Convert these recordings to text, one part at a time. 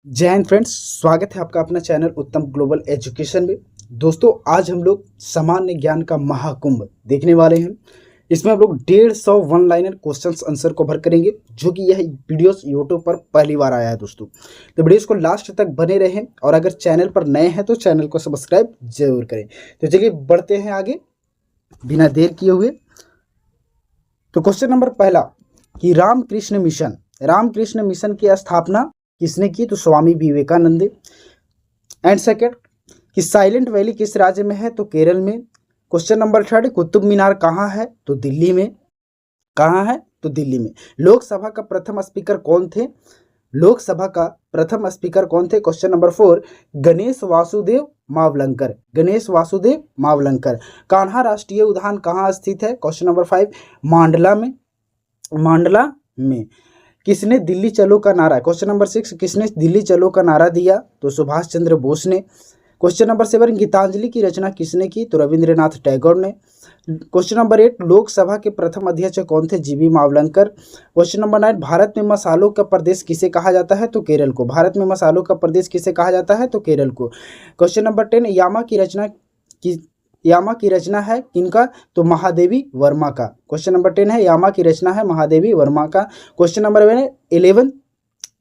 जय हिंद फ्रेंड्स, स्वागत है आपका अपना चैनल उत्तम ग्लोबल एजुकेशन में। दोस्तों, आज हम लोग सामान्य ज्ञान का महाकुंभ देखने वाले हैं। इसमें हम लोग 150 one liner questions answer cover करेंगे, जो कि यह वीडियोस यूट्यूब पर पहली बार आया है। दोस्तों, तो वीडियोस को लास्ट तक बने रहें और अगर चैनल पर नए हैं तो चैनल को सब्सक्राइब जरूर करें। तो चलिए बढ़ते हैं आगे बिना देर किए हुए। तो क्वेश्चन नंबर पहला कि रामकृष्ण मिशन की स्थापना किसने की? तो स्वामी विवेकानंद। एंड सेकंड कि साइलेंट वैली किस राज्य में है? तो केरल में। Question number third, Qutub Minar कहाँ है? तो दिल्ली में। कहाँ है? तो दिल्ली में। लोकसभा का प्रथम स्पीकर कौन थे? Question number four, Ganesh Vasudev Mavalankar. Kanha राष्ट्रीय उद्यान कहाँ स्थित है? क्वेश्चन नंबर फाइव, मांडला में। किसने दिल्ली चलो का नारा? क्वेश्चन नंबर सिक्स, किसने दिल्ली चलो का नारा दिया? तो सुभाष चंद्र बोस ने। क्वेश्चन नंबर सेवन, गीतांजलि की रचना किसने की? तो रविंद्रनाथ टैगोर ने। क्वेश्चन नंबर एट, लोकसभा के प्रथम अध्यक्ष कौन थे? जीवी Mavalankar. Question number nine, Bharat में मसालों का प्रदेश किसे कहा जाता है? तो केरल को। क्वेश्चन नंबर टेन, यामा की रचना है किनका? तो महादेवी वर्मा का। क्वेश्चन नंबर 10 है यामा की रचना है महादेवी वर्मा का। क्वेश्चन नंबर 11,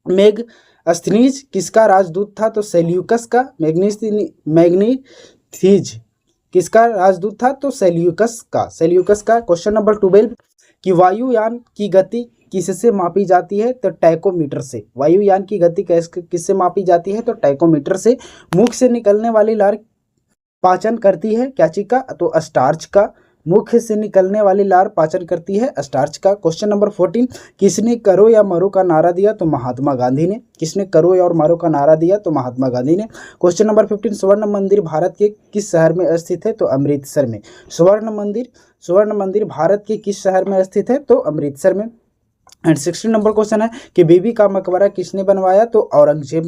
मेगस्थनीज किसका राजदूत था? तो सेल्यूकस का। मैग्नीथीज किसका राजदूत था? तो सेल्यूकस का। क्वेश्चन नंबर 12 कि वायुयान की गति किससे मापी जाती है? तो टैकोमीटर से। वायुयान की गति किससे मापी जाती है? तो टैकोमीटर से। मुख से निकलने वाली लार पाचन करती है क्या चीज का? तो स्टार्च का। मुख से निकलने वाली लार पाचन करती है स्टार्च का। क्वेश्चन नंबर 14, किसने करो या मरो का नारा दिया? तो महात्मा गांधी ने। क्वेश्चन नंबर 15, स्वर्ण मंदिर भारत के किस शहर में स्थित है? तो अमृतसर में। स्वर्ण मंदिर भारत के किस शहर में स्थित है? तो अमृतसर में। एंड 16 नंबर क्वेश्चन है कि बीबी का मकबरा किसने बनवाया? तो औरंगजेब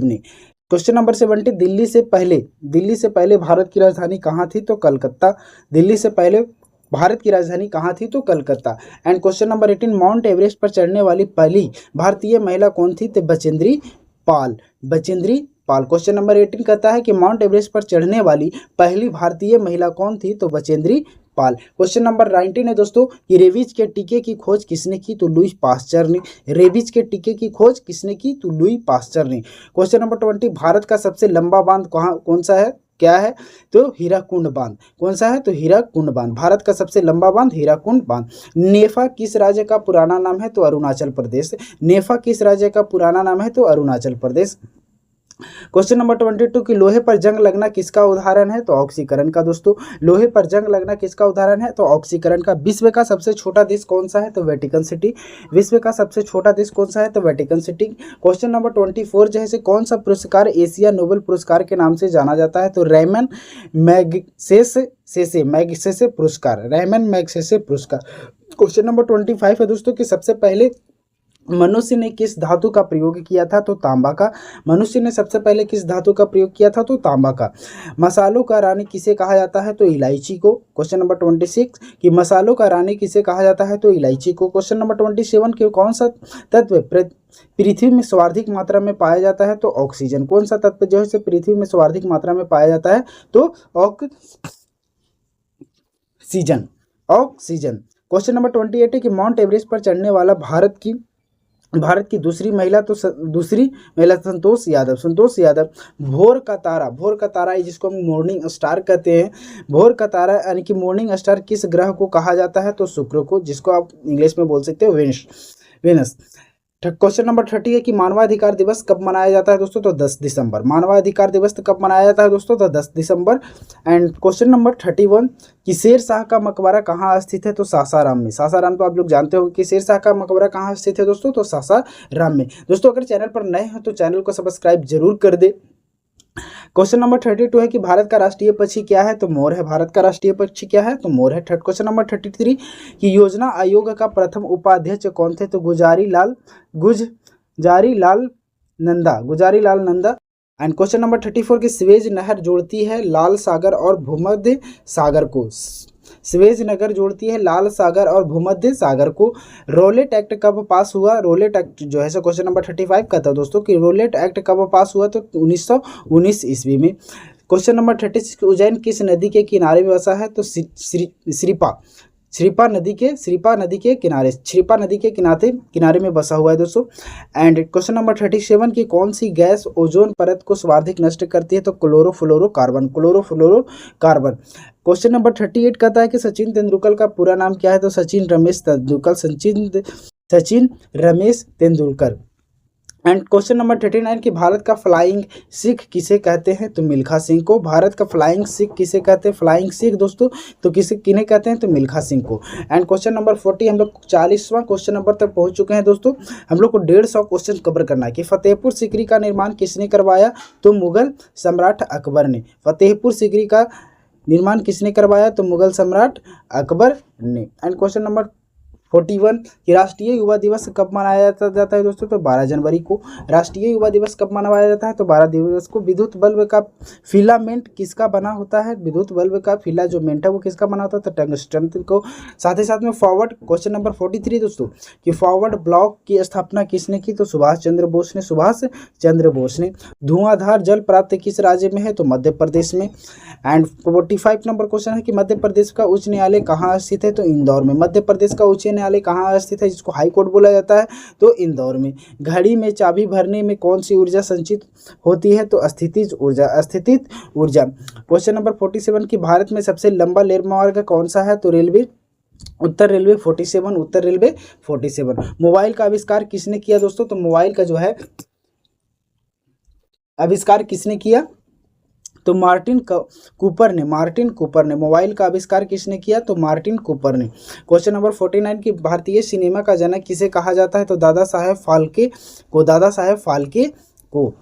ने। क्वेश्चन नंबर 70, दिल्ली से पहले भारत की राजधानी कहाँ थी? तो Calcutta. And question number 18, mount Everest पर चढ़ने वाली पहली भारतीय महिला कौन थी? तो बचेंद्री पाल। क्वेश्चन नंबर 18 कहता है कि माउंट एवरेस्ट पर चढ़ने वाली पहली भारतीय महिला कौन थी? तो बचेंद्री पाल। क्वेश्चन नंबर 19 है दोस्तों कि रेबीज के टीके की खोज किसने की? तो लुई पास्चर ने। क्वेश्चन नंबर 20, भारत का सबसे लंबा बांध कौन सा है? क्या है? तो हीराकुंड बांध। कौन सा है? तो हीराकुंड बांध। भारत का सबसे लंबा बांध हीराकुंड बांध। नेफा किस राज्य का पुराना नाम है? तो अरुणाचल प्रदेश। क्वेश्चन नंबर 22 कि लोहे पर जंग लगना किसका उदाहरण है? तो ऑक्सीकरण का। दोस्तों, लोहे पर जंग लगना किसका उदाहरण है? तो ऑक्सीकरण का। विश्व का सबसे छोटा देश कौन सा है? तो वेटिकन सिटी। क्वेश्चन नंबर 24 जैसे कौन सा पुरस्कार एशिया नोबेल पुरस्कार के नाम से जाना जाता है? तो रैमन मैगसेसे पुरस्कार। क्वेश्चन नंबर 25 है दोस्तों कि सबसे पहले मनुष्य ने किस धातु का प्रयोग किया था? तो तांबा का। मसालों का रानी किसे कहा जाता है? तो इलायची को। क्वेश्चन नंबर 26 कि मसालों का रानी किसे कहा जाता है? तो इलायची को। क्वेश्चन नंबर 27 कि कौन सा तत्व पृथ्वी में सर्वाधिक मात्रा में पाया जाता है? तो ऑक्सीजन। कौन सा तत्व जो है पृथ्वी में सर्वाधिक मात्रा में पाया जाता है? तो ऑक्सीजन। क्वेश्चन नंबर 28 है कि माउंट एवरेस्ट पर चढ़ने वाला भारत की दूसरी महिला संतोष यादव। भोर का तारा जिसको हम मॉर्निंग स्टार कहते हैं। भोर का तारा यानी कि मॉर्निंग स्टार किस ग्रह को कहा जाता है? तो शुक्र को, जिसको आप इंग्लिश में बोल सकते हो वेनस। क्वेश्चन नंबर 30 है कि मानवाधिकार दिवस कब मनाया जाता है दोस्तों? तो 10 दिसंबर। एंड क्वेश्चन नंबर 31 कि शेर शाह का मकबरा कहाँ स्थित है? तो सासाराम में। सासाराम तो आप लोग जानते हो कि शेर शाह का मकबरा कहाँ स्थित है दोस्तों? तो सासाराम में। दोस्तों, अगर चैनल पर नए हैं तो चैनल को सब्सक्राइब जरूर कर दे। क्वेश्चन नंबर 32 है कि भारत का राष्ट्रीय पक्षी क्या है? तो मोर है। तो मोर है। क्वेश्चन नंबर 33 कि योजना आयोग का प्रथम उपाध्यक्ष कौन थे? तो गुजारी Lal Nanda. And question number 34 की स्वेज नहर जोड़ती है लाल सागर और भूमध्य सागर को। स्वेज नगर जोड़ती है लाल सागर और भूमध्य सागर को। रोलेट एक्ट कब पास हुआ? रोलेट एक्ट जो है क्वेश्चन नंबर 35 का था दोस्तों कि रोलेट एक्ट कब पास हुआ, तो 1919 ईस्वी में। क्वेश्चन नंबर 36, उज्जैन किस नदी के किनारे में बसा है? तो श्रीपा नदी के किनारे में बसा हुआ है दोस्तों। एंड क्वेश्चन नंबर 37 की कौन सी गैस ओजोन परत को सर्वाधिक नष्ट करती है? तो क्लोरोफ्लोरोकार्बन। क्वेश्चन नंबर 38 कहता है कि सचिन तेंदुलकर का पूरा नाम क्या है? तो Sachin Ramesh Tendulkar. And question number 39 कि भारत का फ्लाइंग सिख किसे कहते हैं? तो मिल्खा सिंह को। भारत का फ्लाइंग सिख किसे कहते हैं? फ्लाइंग सिख दोस्तों तो किन्हें कहते हैं? तो मिल्खा सिंह को। एंड क्वेश्चन नंबर 40 हम लोग 40वां क्वेश्चन नंबर तक पहुंच चुके हैं दोस्तों। हम लोग को 150 क्वेश्चन कवर करना है कि फतेहपुर सीकरी का निर्माण किसने करवाया? तो मुगल सम्राट अकबर ने। फतेहपुर सीकरी का निर्माण किसने करवाया? तो मुगल सम्राट अकबर ने। एंड क्वेश्चन नंबर 41 कि राष्ट्रीय युवा दिवस कब मनाया जाता है दोस्तों? तो 12 जनवरी को। राष्ट्रीय युवा दिवस कब मनाया जाता है? तो 12 दिवस को। विद्युत बल्ब का फिलामेंट किसका बना होता है? विद्युत बल्ब का फिलामेंट है वो किसका बना होता है? तो टंगस्टन को। साथ ही साथ में फॉरवर्ड क्वेश्चन नंबर 43 दोस्तों कि फॉरवर्ड ब्लॉक की स्थापना किसने की? तो सुभाष चंद्र बोस ने। धुआंधार जल प्राप्त किस राज्य में है? तो मध्य प्रदेश में। एंड 45 नंबर क्वेश्चन है कि मध्य प्रदेश का उच्च न्यायालय कहाँ स्थित है? तो इंदौर में। मध्य प्रदेश का उच्च न्यायालय कहाँ स्थित है जिसको हाई कोर्ट बोला जाता है? तो इंदौर में। घड़ी में चाबी भरने में कौन सी ऊर्जा संचित होती है? तो स्थितिज ऊर्जा। क्वेश्चन नंबर 47 कि भारत में सबसे लंबा रेल मार्ग कौन सा है? तो उत्तर रेलवे 47। मोबाइल का आविष्कार किसने किया दोस्तों? तो मोबाइल का जो है आविष्कार किसने किया? तो मार्टिन कूपर ने। मोबाइल का आविष्कार किसने किया? तो मार्टिन कूपर ने। क्वेश्चन नंबर 49 की भारतीय सिनेमा का जनक किसे कहा जाता है? तो दादा साहेब फाल्के को।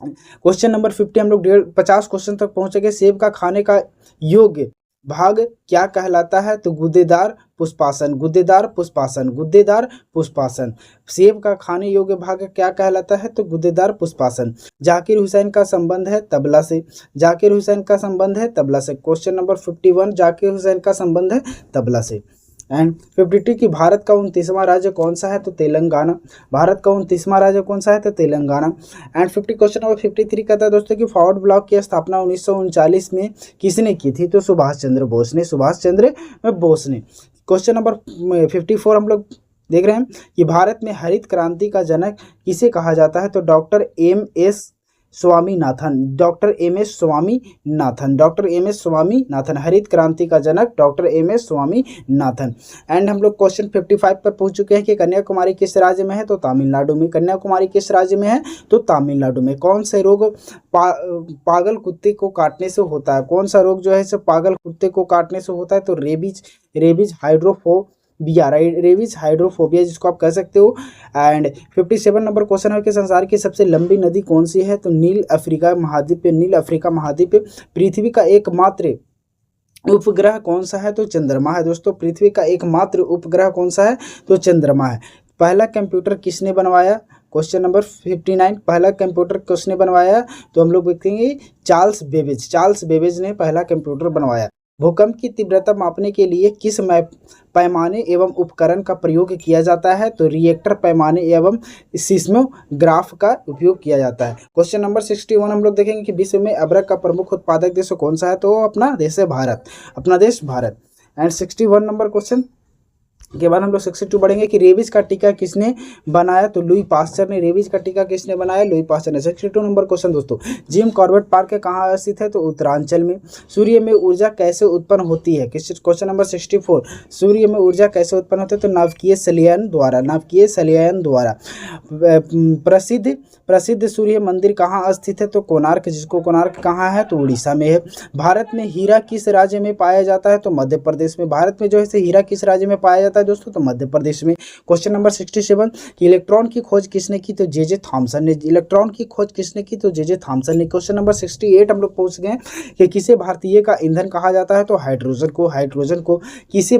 क्वेश्चन नंबर 50 हम लोग 50 क्वेश्चन तक पहुंचेंगे। सेब का खाने का योग्य भाग क्या कहलाता है? तो गुद्देदार पुष्पासन। सेब का खाने योग्य भाग क्या कहलाता है? तो गुद्देदार पुष्पासन। जाकिर हुसैन का संबंध है तबला से। क्वेश्चन नंबर 51 जाकिर हुसैन का संबंध है तबला से। एंड 52 की भारत का 29वां राज्य कौन सा है? तो तेलंगाना। एंड 50 क्वेश्चन नंबर 53 कहता है दोस्तों कि फॉरवर्ड ब्लॉक की स्थापना 1939 में किसने की थी? तो सुभाष चंद्र बोस ने। क्वेश्चन नंबर 54 हम लोग देख रहे हैं कि भारत में हरित क्रांति का जनक किसे कहा जाता है? तो डॉक्टर एम एस स्वामीनाथन। हरित क्रांति का जनक doctor M S Swaminathan. And हम लोग क्वेश्चन 55 पर पहुंच चुके हैं कि कन्याकुमारी किस राज्य में है? तो तमिलनाडु में। कौन से रोग पागल कुत्ते को काटने से होता है? कौन सा रोग जो है पागल कुत्ते को काटने से होता है? तो रेबीज हाइड्रोफोबिया जिसको आप कह सकते हो। एंड 57 नंबर क्वेश्चन है कि संसार की सबसे लंबी नदी कौन सी है? तो नील अफ्रीका महाद्वीप पे। पृथ्वी का एकमात्र उपग्रह कौन सा है? तो चंद्रमा है दोस्तों। पृथ्वी का एकमात्र उपग्रह कौन सा है? तो चंद्रमा है। पहला कंप्यूटर किसने बनवाया? क्वेश्चन नंबर 59 पहला कंप्यूटर किसने बनवाया? तो हम लोग देखेंगे चार्ल्स बेबेज ने पहला कंप्यूटर बनवाया। भूकंप की तीव्रता मापने के लिए किस पैमाने एवं उपकरण का प्रयोग किया जाता है? तो रिएक्टर पैमाने एवं सिस्मोग्राफ का उपयोग किया जाता है। क्वेश्चन नंबर 61 हम लोग देखेंगे कि विश्व में अदरक का प्रमुख उत्पादक देश कौन सा है? तो अपना देश भारत। एंड 61 नंबर क्वेश्चन के बाद हम लोग 62 बढ़ेंगे कि रेबीज का टीका किसने बनाया? तो लुई पास्चर ने। 62 नंबर क्वेश्चन दोस्तों, जिम कॉर्बेट पार्क कहाँ स्थित है? तो उत्तरांचल में। सूर्य में ऊर्जा कैसे उत्पन्न होती है? क्वेश्चन नंबर 64 सूर्य में ऊर्जा कैसे उत्पन्न होती है? तो नाभिकीय संलयन द्वारा। प्रसिद्ध सूर्य मंदिर कहाँ स्थित है? तो कोणार्क, जिसको कोणार्क कहाँ है? तो उड़ीसा में है। भारत में हीरा किस राज्य में पाया जाता है? तो मध्य प्रदेश में। भारत में जो है हीरा किस राज्य में पाया जाता है दोस्तों? तो मध्य प्रदेश में। क्वेश्चन नंबर 67 कि इलेक्ट्रॉन की खोज किसने की? तो जे थॉमसन ने। क्वेश्चन नंबर 68 हम लोग पहुंच गए कि किसे भारतीय का ईंधन कहा जाता है? तो हाइड्रोजन को। किसे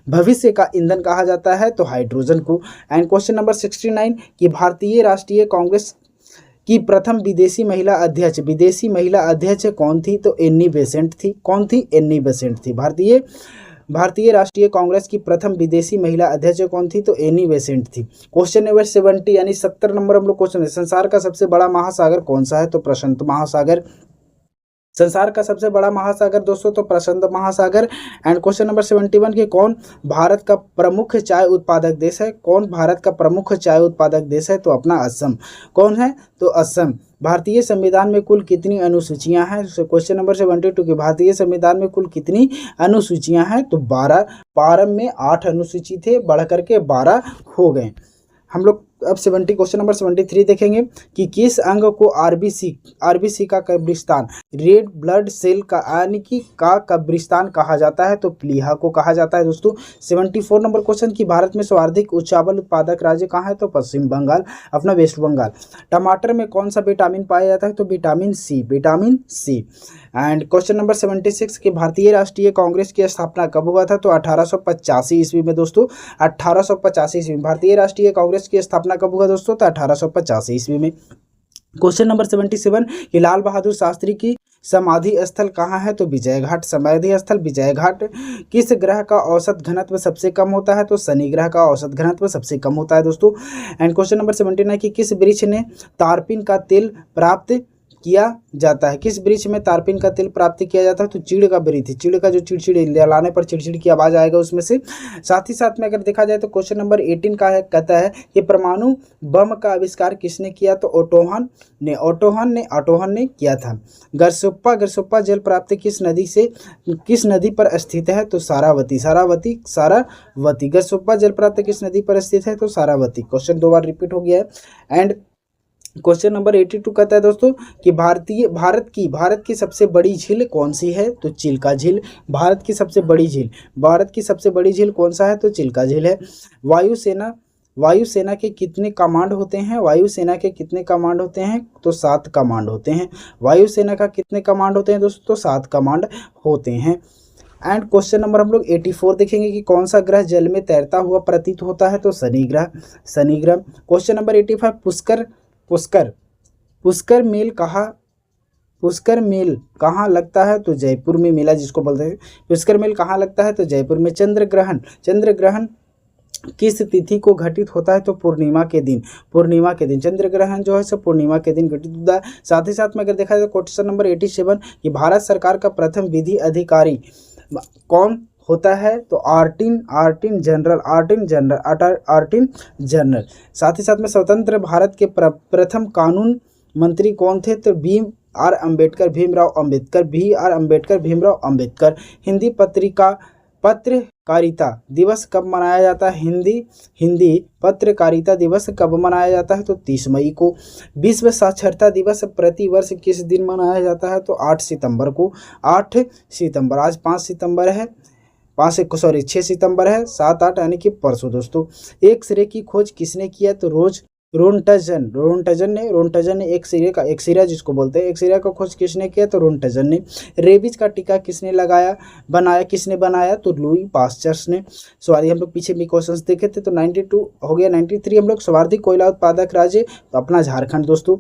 भविष्य का ईंधन कहा जाता है? तो हाइड्रोजन को। एंड क्वेश्चन नंबर 69 कि भारतीय राष्ट्रीय कांग्रेस कि प्रथम विदेशी महिला अध्यक्ष कौन थी? तो एनी बेसेंट थी। कौन थी? एनी बेसेंट थी। भारतीय राष्ट्रीय कांग्रेस की प्रथम विदेशी महिला अध्यक्ष कौन थी? तो एनी बेसेंट थी। क्वेश्चन नंबर 70 यानी 70 नंबर हम लोग क्वेश्चन है, संसार का सबसे बड़ा महासागर कौन सा है? तो प्रशांत महासागर। संसार का सबसे बड़ा महासागर दोस्तों तो प्रशांत महासागर। एंड क्वेश्चन नंबर 71 के कौन भारत का प्रमुख चाय उत्पादक देश है? कौन भारत का प्रमुख चाय उत्पादक देश है? तो अपना असम। कौन है? तो असम। भारतीय संविधान में कुल कितनी अनुसूचियां हैं? क्वेश्चन नंबर 72 के भारतीय संविधान में कुल कितनी अनुसूचियां हैं? तो 12। प्रारंभ में 8 अनुसूची थे, बढ़ करके 12 हो गए। हम लोग अब 70 क्वेश्चन नंबर 73 देखेंगे कि किस अंग को आरबीसी का कब्रिस्तान, रेड ब्लड सेल का यानी कि का कब्रिस्तान कहा जाता है? तो प्लीहा को कहा जाता है दोस्तों। 74 नंबर क्वेश्चन कि भारत में सर्वाधिक चावल उत्पादक राज्य कहाँ है? तो पश्चिम बंगाल, अपना वेस्ट बंगाल। टमाटर में कौन सा विटामिन पाया जाता है? तो vitamin C. And question number 76 कि भारतीय राष्ट्रीय कांग्रेस की स्थापना कब हुआ था? तो 1885 ईस्वी में दोस्तों। 1885 ईस्वी में भारतीय राष्ट्रीय कांग्रेस की स्थापना कब हुआ दोस्तों? तो 1885 ईस्वी में। क्वेश्चन नंबर 77 कि लाल बहादुर शास्त्री की समाधि स्थल कहाँ है? तो विजय घाट। समाधि स्थल विजय घाट। किस ग्रह का औसत घनत्व सबसे कम होता है? तो शनि ग्रह का औसत घनत्व सबसे कम होता है दोस्तों। एंड क्वेश्चन नंबर 79 कि किस वृक्ष ने तारपीन का तेल प्राप्त किया जाता है? किस वृक्ष में तारपीन का तेल प्राप्त किया जाता है? तो चीड़ का वृक्ष। चीड़ का जो चिड़चिड़ जलाने पर चिड़चिड़ की आवाज़ आएगा उसमें से। साथ ही साथ में अगर देखा जाए तो क्वेश्चन नंबर 18 का है, कहता है कि परमाणु बम का आविष्कार किसने किया? तो ओटोहन ने किया था। गरसुप्पा जल प्राप्त किस नदी पर स्थित है? तो सारावती। गरसुप्पा जल प्राप्त किस नदी पर स्थित है? तो सारावती। क्वेश्चन 2 बार रिपीट हो गया है। एंड क्वेश्चन नंबर 82 कहता है दोस्तों कि भारत की सबसे बड़ी झील कौन सी है? तो चिल्का झील। भारत की सबसे बड़ी झील कौन सा है? तो चिल्का झील है। वायुसेना के कितने कमांड होते हैं? तो 7 कमांड होते हैं। वायुसेना का कितने कमांड होते हैं दोस्तों? तो 7 कमांड होते हैं। एंड क्वेश्चन नंबर हम लोग 84 देखेंगे कि कौन सा ग्रह जल में तैरता हुआ प्रतीत होता है? तो शनि ग्रह। क्वेश्चन नंबर 85 पुष्कर मेल कहाँ लगता है? तो जयपुर में। मेला जिसको बोलते हैं पुष्कर मेल कहाँ लगता है? तो जयपुर में। चंद्र ग्रहण किस तिथि को घटित होता है? तो पूर्णिमा के दिन। चंद्र ग्रहण जो है सो पूर्णिमा के दिन घटित होता है। साथ ही साथ में अगर देखा जाए तो क्वेश्चन नंबर 87 कि भारत सरकार का प्रथम विधि अधिकारी कौन होता है? तो आर्टिन जनरल। साथ ही साथ में स्वतंत्र भारत के प्रथम कानून मंत्री कौन थे? तो भीमराव अम्बेडकर। हिंदी पत्रकारिता दिवस कब मनाया जाता है? हिंदी पत्रकारिता दिवस कब मनाया जाता है? तो 30 मई को। विश्व साक्षरता दिवस प्रतिवर्ष किस दिन मनाया जाता है? तो 8 सितंबर को। आज 5 सितंबर है। 6 सितंबर है। 7, 8 यानी कि परसों दोस्तों। एक्सरे की खोज किसने किया? तो रोंटजन ने एक्सरे जिसको बोलते हैं एक्सरे का खोज किसने किया? तो रोंटजन ने। रेबीज का टीका किसने बनाया? तो लुई पास्चर ने। सॉरी हम लोग पीछे भी क्वेश्चंस देखे थे। तो 92 हो गया। 93 हम लोग सर्वाधिक कोयला उत्पादक राज्य तो अपना झारखंड दोस्तों।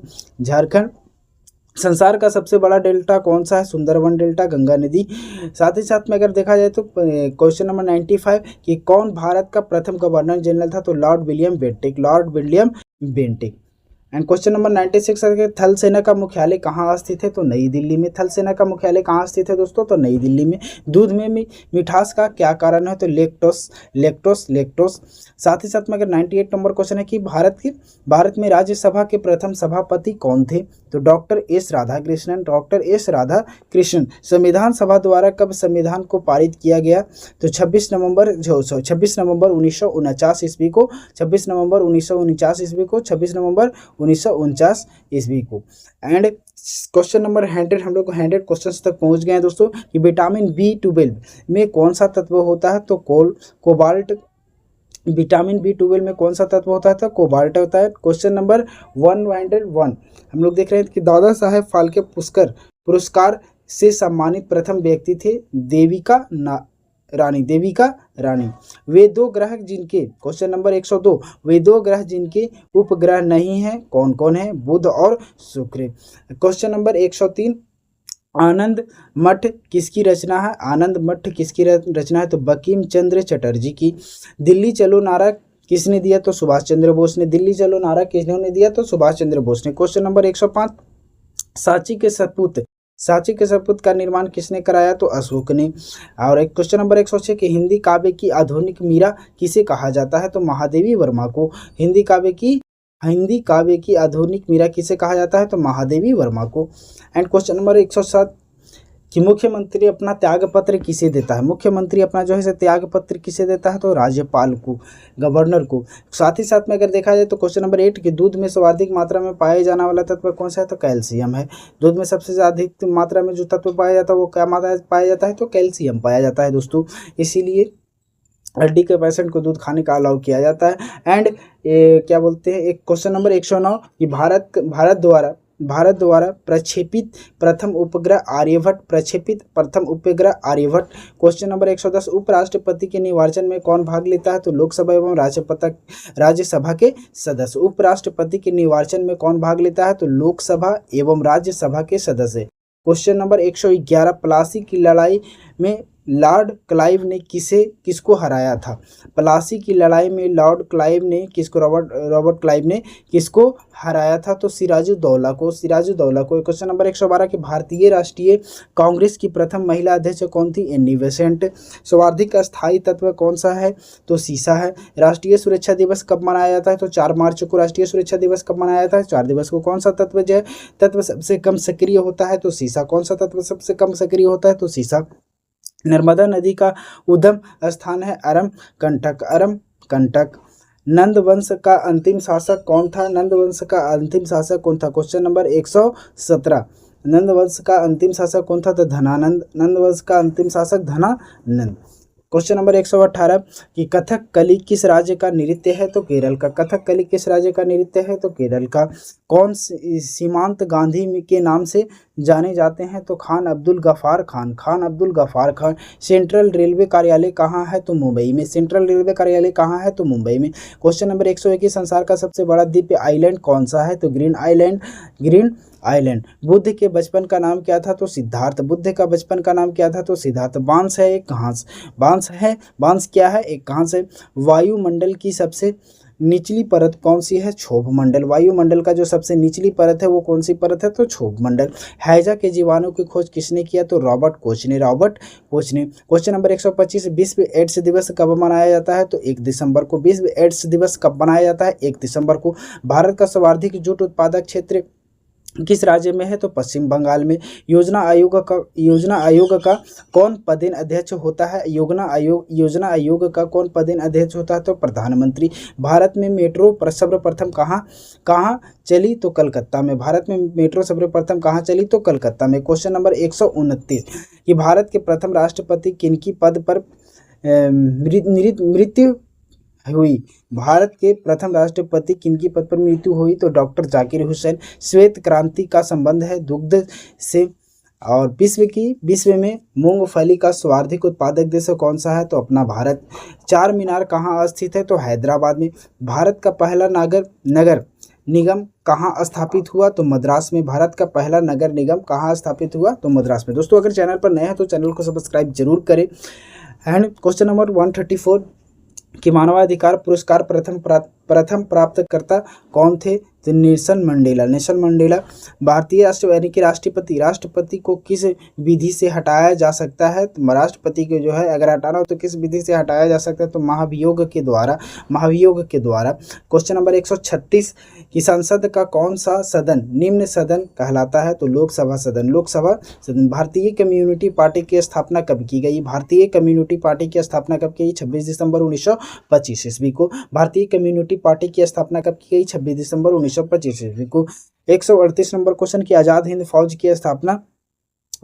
संसार का सबसे बड़ा डेल्टा कौन सा है? सुंदरबन डेल्टा, गंगा नदी। साथ ही साथ में अगर देखा जाए तो क्वेश्चन नंबर 95 कि कौन भारत का प्रथम गवर्नर जनरल था? तो Lord William Bentinck. And question number 96 है थल सेना का मुख्यालय कहाँ स्थित है? तो नई दिल्ली में। थल सेना का मुख्यालय कहाँ स्थित है दोस्तों? तो नई दिल्ली में। दूध में मिठास का क्या कारण है? तो लैक्टोस। साथ ही साथ में अगर 98 नंबर क्वेश्चन है कि भारत में राज्यसभा के प्रथम सभापति कौन थे? तो डॉक्टर एस राधाकृष्णन। संविधान सभा द्वारा कब संविधान को पारित किया गया? तो 26 नवंबर 1949 ईस्वी को। 26 नवंबर 1949 ईस्वी को। एंड क्वेश्चन नंबर 100 हम लोग 100 क्वेश्चन तक पहुंच गए हैं दोस्तों कि विटामिन B12 में कौन सा तत्व होता है? तो कोबाल्ट। विटामिन B12 में कौन सा तत्व होता है? तो कोबाल्ट होता है। क्वेश्चन नंबर 101 हम लोग देख रहे हैं कि दादा साहेब फाल्के पुरस्कार से सम्मानित प्रथम व्यक्ति थे रानी, देविका रानी। वे दो ग्रह जिनके, क्वेश्चन नंबर 102, वे दो ग्रह जिनके उपग्रह नहीं हैं कौन कौन है? बुध और शुक्र। क्वेश्चन नंबर 103, आनंद मठ किसकी रचना है? आनंद मठ किसकी रचना है? तो बंकिम चंद्र चटर्जी की। दिल्ली चलो नारा किसने दिया? तो सुभाष चंद्र बोस ने। दिल्ली चलो नारा किसने दिया? तो सुभाष चंद्र बोस ने। क्वेश्चन नंबर 105, सांची के सपूत का निर्माण किसने कराया? तो अशोक ने। और एक क्वेश्चन नंबर 106 कि हिंदी काव्य की आधुनिक मीरा किसे कहा जाता है? तो महादेवी वर्मा को। हिंदी काव्य की आधुनिक मीरा किसे कहा जाता है? तो महादेवी वर्मा को। एंड क्वेश्चन नंबर 107 कि मुख्यमंत्री अपना त्यागपत्र किसे देता है? मुख्यमंत्री अपना जो है त्यागपत्र किसे देता है? तो राज्यपाल को, गवर्नर को। साथ ही साथ में अगर देखा जाए तो क्वेश्चन नंबर 8 कि दूध में सर्वाधिक मात्रा में पाया जाने वाला तत्व कौन सा है? तो कैल्शियम है। दूध में सबसे अधिक मात्रा में जो तत्व पाया जाता है वो क्या पाया जाता है? तो कैल्शियम पाया जाता है दोस्तों। इसीलिए हड्डी के पेशेंट को दूध खाने का अलाउ किया जाता है। एंड क्या बोलते हैं, एक क्वेश्चन नंबर 109 कि भारत द्वारा प्रक्षेपित प्रथम उपग्रह आर्यभट्ट। क्वेश्चन नंबर 110, उपराष्ट्रपति के निर्वाचन में कौन भाग लेता है? तो लोकसभा एवं राज्यसभा के सदस्य। उपराष्ट्रपति के निर्वाचन में कौन भाग लेता है? तो लोकसभा एवं राज्यसभा के सदस्य। क्वेश्चन नंबर 111, प्लासी की लड़ाई में लॉर्ड क्लाइव ने किसको हराया था? प्लासी की लड़ाई में रॉबर्ट क्लाइव ने किसको हराया था? तो सिराजुद्दौला को। क्वेश्चन नंबर 112 कि भारतीय राष्ट्रीय कांग्रेस की प्रथम महिला अध्यक्ष कौन थी? Annie Besant. सर्वाधिक अस्थायी तत्व कौन सा है? तो सीसा है। राष्ट्रीय सुरक्षा दिवस कब मनाया जाता है? तो 4 मार्च को राष्ट्रीय सुरक्षा दिवस कब मनाया जाता है? 4 दिवस को। कौन सा तत्व सबसे कम सक्रिय होता है? तो सीसा। कौन सा तत्व सबसे कम सक्रिय होता है? तो सीसा। नर्मदा नदी का उद्गम स्थान है अरमकंटक। नंद वंश का अंतिम शासक कौन था? क्वेश्चन नंबर 117, नंद वंश का अंतिम शासक कौन था? तो धनानंद। क्वेश्चन नंबर 118 कि कथकली किस राज्य का नृत्य है? तो केरल का। कथकली किस राज्य का नृत्य है? तो केरल का। कौन सीमांत गांधी के नाम से जाने जाते हैं? तो खान अब्दुल गफ्फार खान। सेंट्रल रेलवे कार्यालय कहाँ है? तो मुंबई में। क्वेश्चन नंबर 121, संसार का सबसे बड़ा द्वीप आइलैंड कौन सा है? तो ग्रीन आइलैंड। बुद्ध के बचपन का नाम क्या था? तो सिद्धार्थ। बांस है एक घास। बांस क्या है? एक घास है। वायुमंडल की सबसे निचली परत कौन सी है? क्षोभ मंडल। वायुमंडल का जो सबसे निचली परत है वो कौन सी परत है? तो क्षोभ मंडल। हैजा के जीवाणु की खोज किसने किया? तो रॉबर्ट कोच ने। क्वेश्चन नंबर 125, विश्व एड्स दिवस कब मनाया जाता है? तो 1 दिसंबर को। विश्व एड्स दिवस कब मनाया जाता है? 1 दिसंबर को। भारत का सर्वाधिक जूट उत्पादक क्षेत्र किस राज्य में है? तो पश्चिम बंगाल में। योजना आयोग का कौन पदेन अध्यक्ष होता है? योजना आयोग का कौन पदेन अध्यक्ष होता है? तो प्रधानमंत्री। भारत में मेट्रो सर्वप्रथम कहाँ चली? तो कलकत्ता में। कलकत्ता में। क्वेश्चन नंबर 129 कि भारत के प्रथम राष्ट्रपति किनकी पद पर मृत्यु हुई? भारत के प्रथम राष्ट्रपति किनकी पद पर मृत्यु हुई? तो डॉक्टर जाकिर हुसैन। श्वेत क्रांति का संबंध है दुग्ध से। और विश्व में मूंगफली का सर्वाधिक उत्पादक देश कौन सा है? तो अपना भारत। चार मीनार कहाँ स्थित है? तो हैदराबाद में। भारत का पहला नगर निगम कहाँ स्थापित हुआ? तो मद्रास में। भारत का पहला नगर निगम कहाँ स्थापित हुआ? तो मद्रास में। दोस्तों अगर चैनल पर नए हैं तो चैनल को सब्सक्राइब जरूर करें। एंड क्वेश्चन नंबर 134 कि मानवाधिकार पुरस्कार प्रथम प्राप्तकर्ता कौन थे? तो नेल्सन मंडेला। भारतीय राष्ट्रपति को किस विधि से हटाया जा सकता है? तो राष्ट्रपति को जो है अगर हटाना हो तो किस विधि से हटाया जा सकता है? तो महाभियोग के द्वारा। क्वेश्चन नंबर 136 कि संसद का कौन सा सदन निम्न सदन कहलाता है? तो लोकसभा सदन। भारतीय कम्युनिटी पार्टी की स्थापना कब की गई? 26 दिसंबर 1925 ईस्वी को। भारतीय कम्युनिटी पार्टी की स्थापना कब की गई? 26 दिसंबर 1925 ईस्वी को। 138 नंबर क्वेश्चन की आज़ाद हिंद फौज की स्थापना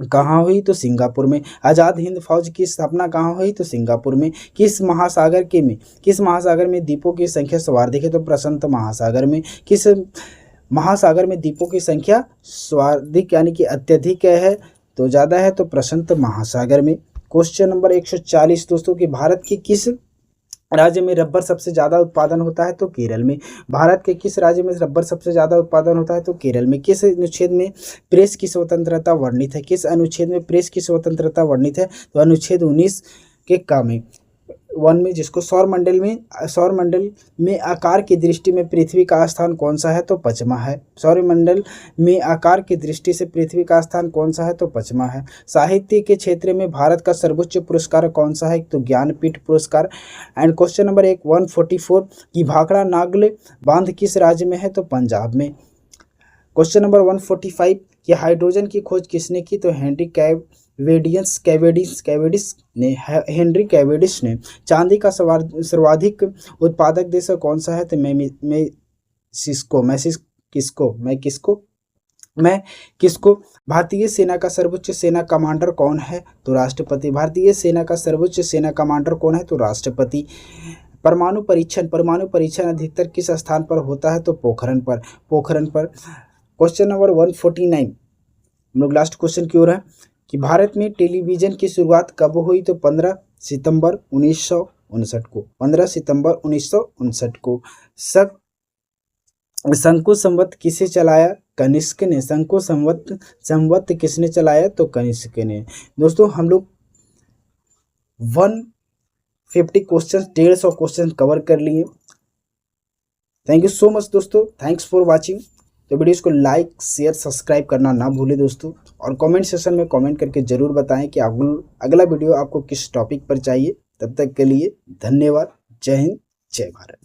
कहाँ हुई? तो सिंगापुर में। आज़ाद हिंद फौज की स्थापना कहाँ हुई? तो सिंगापुर में। किस महासागर में द्वीपों की संख्या सर्वाधिक है? तो प्रशांत महासागर में। किस महासागर में द्वीपों की संख्या सर्वाधिक यानी कि अत्यधिक है? तो ज़्यादा है तो प्रशांत महासागर में। क्वेश्चन नंबर 140 दोस्तों कि भारत के किस राज्य में रबर सबसे ज़्यादा उत्पादन होता है? तो केरल में। भारत के किस राज्य में रबर सबसे ज़्यादा उत्पादन होता है? तो केरल में। किस अनुच्छेद में प्रेस की स्वतंत्रता वर्णित है? किस अनुच्छेद में प्रेस की स्वतंत्रता वर्णित है? तो अनुच्छेद 19 के का में 1 में, जिसको सौरमंडल में आकार की दृष्टि में पृथ्वी का स्थान कौन सा है? तो पचमा है। सौरमंडल में आकार की दृष्टि से पृथ्वी का स्थान कौन सा है? तो पचमा है। साहित्य के क्षेत्र में भारत का सर्वोच्च पुरस्कार कौन सा है? तो ज्ञानपीठ पुरस्कार। एंड क्वेश्चन नंबर 144 कि भाखड़ा नागले बांध किस राज्य में है? तो पंजाब में। क्वेश्चन नंबर 145 कि हाइड्रोजन की खोज किसने की? तो हेनरी कैवेडिश ने। चांदी का सर्वाधिक उत्पादक देश कौन सा है? तो मैक्सिको। भारतीय सेना का सर्वोच्च सेना कमांडर कौन है? तो राष्ट्रपति। भारतीय सेना का सर्वोच्च सेना कमांडर कौन है? तो राष्ट्रपति। परमाणु परीक्षण अधिकतर किस स्थान पर होता है? तो पोखरण पर। क्वेश्चन नंबर 149 हम लोग लास्ट क्वेश्चन की ओर है कि भारत में टेलीविजन की शुरुआत कब हुई? तो 15 सितंबर 1959 को। 15 सितंबर 1959 को। शंकु संवत किसे चलाया? कनिष्क ने। शंकु संवत किसने चलाया? तो कनिष्क ने। दोस्तों हम लोग 150 क्वेश्चन 150 क्वेश्चन कवर कर लिए। थैंक यू सो मच दोस्तों, थैंक्स फॉर वाचिंग। तो वीडियोस को लाइक शेयर सब्सक्राइब करना ना भूलें दोस्तों, और कमेंट सेक्शन में कमेंट करके ज़रूर बताएं कि अगला वीडियो आपको किस टॉपिक पर चाहिए। तब तक के लिए धन्यवाद। जय हिंद, जय भारत।